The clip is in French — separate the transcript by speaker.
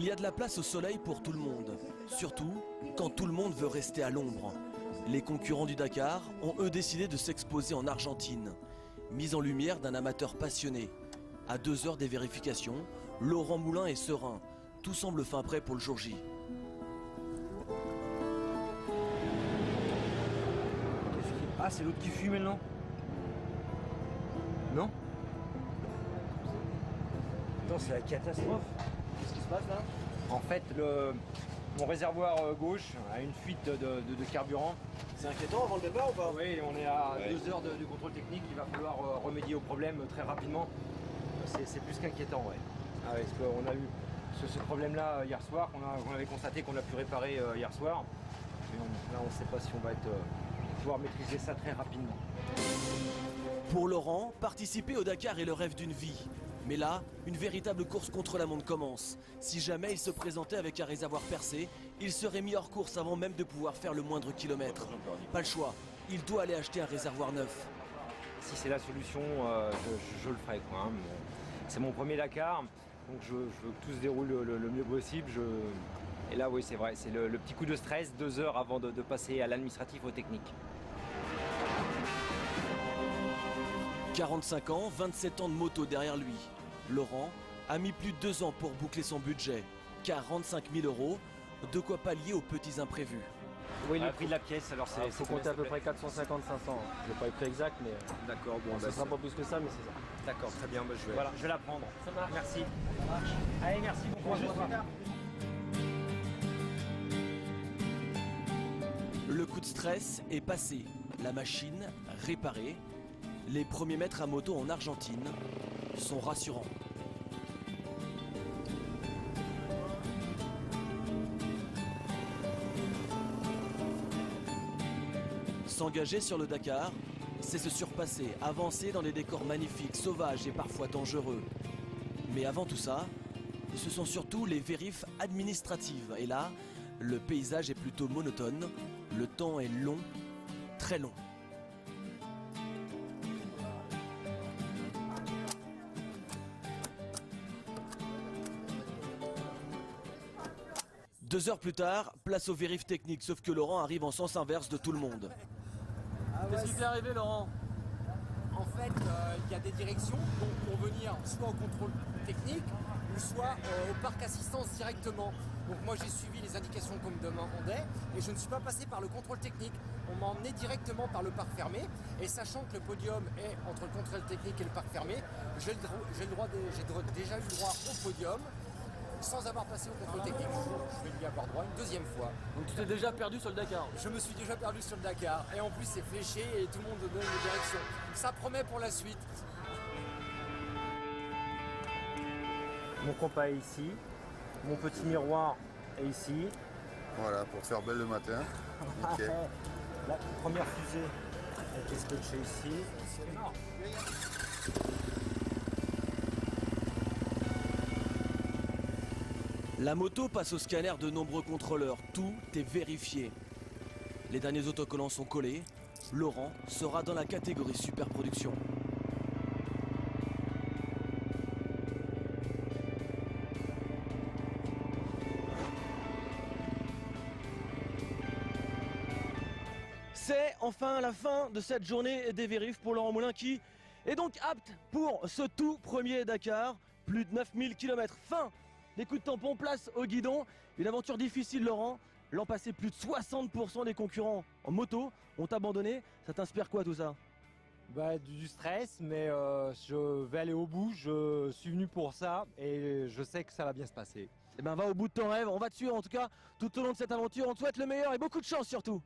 Speaker 1: Il y a de la place au soleil pour tout le monde, surtout quand tout le monde veut rester à l'ombre. Les concurrents du Dakar ont eux décidé de s'exposer en Argentine, mise en lumière d'un amateur passionné. À 2 heures des vérifications, Laurent Moulin est serein. Tout semble fin prêt pour le jour J.
Speaker 2: Ah, c'est l'autre qui fuit maintenant? Non? Attends, c'est la catastrophe.
Speaker 3: Qu'est-ce qui se passe là?
Speaker 2: En fait, mon réservoir gauche a une fuite de carburant.
Speaker 3: C'est inquiétant avant le départ ou pas?
Speaker 2: Oui, on est à 2 heures de contrôle technique. Il va falloir remédier au problème très rapidement. C'est plus qu'inquiétant, ouais. Ah ouais, parce qu'on a eu ce problème-là hier soir, qu'on avait constaté qu'on a pu réparer hier soir. Mais là, on ne sait pas si on va pouvoir maîtriser ça très rapidement.
Speaker 1: Pour Laurent, participer au Dakar est le rêve d'une vie. Mais là, une véritable course contre la montre commence. Si jamais il se présentait avec un réservoir percé, il serait mis hors course avant même de pouvoir faire le moindre kilomètre. Pas le choix, il doit aller acheter un réservoir neuf.
Speaker 2: Si c'est la solution, je le ferai, quoi, hein. C'est mon premier Dakar, donc je veux que tout se déroule le mieux possible. Et là, oui, c'est vrai, c'est le petit coup de stress, 2 heures avant de passer à l'administratif, au technique.
Speaker 1: 45 ans, 27 ans de moto derrière lui. Laurent a mis plus de 2 ans pour boucler son budget. 45 000 €, de quoi pallier aux petits imprévus.
Speaker 2: Oui, le prix de la pièce, alors c'est...
Speaker 3: Il faut compter à peu près 450-500. Je n'ai pas le prix exact, mais
Speaker 2: D'accord, bon,
Speaker 3: ça ne sera pas plus que ça, mais c'est ça.
Speaker 2: D'accord, très bien, je vais la prendre.
Speaker 3: Ça marche.
Speaker 2: Merci. Ça marche. Allez, merci, bon courage.
Speaker 1: Le coup de stress est passé, la machine réparée. Les premiers mètres à moto en Argentine sont rassurants. S'engager sur le Dakar, c'est se surpasser, avancer dans des décors magnifiques, sauvages et parfois dangereux. Mais avant tout ça, ce sont surtout les vérifs administratives. Et là, le paysage est plutôt monotone, le temps est long, très long. Deux heures plus tard, place aux vérifs techniques, sauf que Laurent arrive en sens inverse de tout le monde.
Speaker 3: Qu'est-ce qui t'est arrivé, Laurent?
Speaker 4: En fait, il y a des directions pour venir soit au contrôle technique ou soit au parc assistance directement. Donc moi j'ai suivi les indications qu'on me demandait et je ne suis pas passé par le contrôle technique. On m'a emmené directement par le parc fermé et sachant que le podium est entre le contrôle technique et le parc fermé, j'ai déjà eu le droit au podium sans avoir passé au contrôle technique. Je vais y avoir droit une deuxième fois.
Speaker 3: Donc tu t'es déjà perdu sur le Dakar?
Speaker 4: Je me suis déjà perdu sur le Dakar et en plus c'est fléché et tout le monde donne une direction. Ça promet pour la suite.
Speaker 2: Mon compas est ici, mon petit miroir est ici.
Speaker 5: Voilà, pour faire belle le matin. Nickel.
Speaker 2: La première fusée a été scotchée ici.
Speaker 1: La moto passe au scanner de nombreux contrôleurs, tout est vérifié. Les derniers autocollants sont collés, Laurent sera dans la catégorie superproduction. C'est enfin la fin de cette journée des vérifs pour Laurent Moulin qui est donc apte pour ce tout premier Dakar. Plus de 9000 km, fin des coups de tampon, place au guidon. Une aventure difficile, Laurent. L'an passé, plus de 60% des concurrents en moto ont abandonné. Ça t'inspire quoi tout ça?
Speaker 6: Du stress, mais je vais aller au bout. Je suis venu pour ça et je sais que ça va bien se passer.
Speaker 1: Eh ben, va au bout de ton rêve. On va te suivre en tout cas tout au long de cette aventure. On te souhaite le meilleur et beaucoup de chance surtout.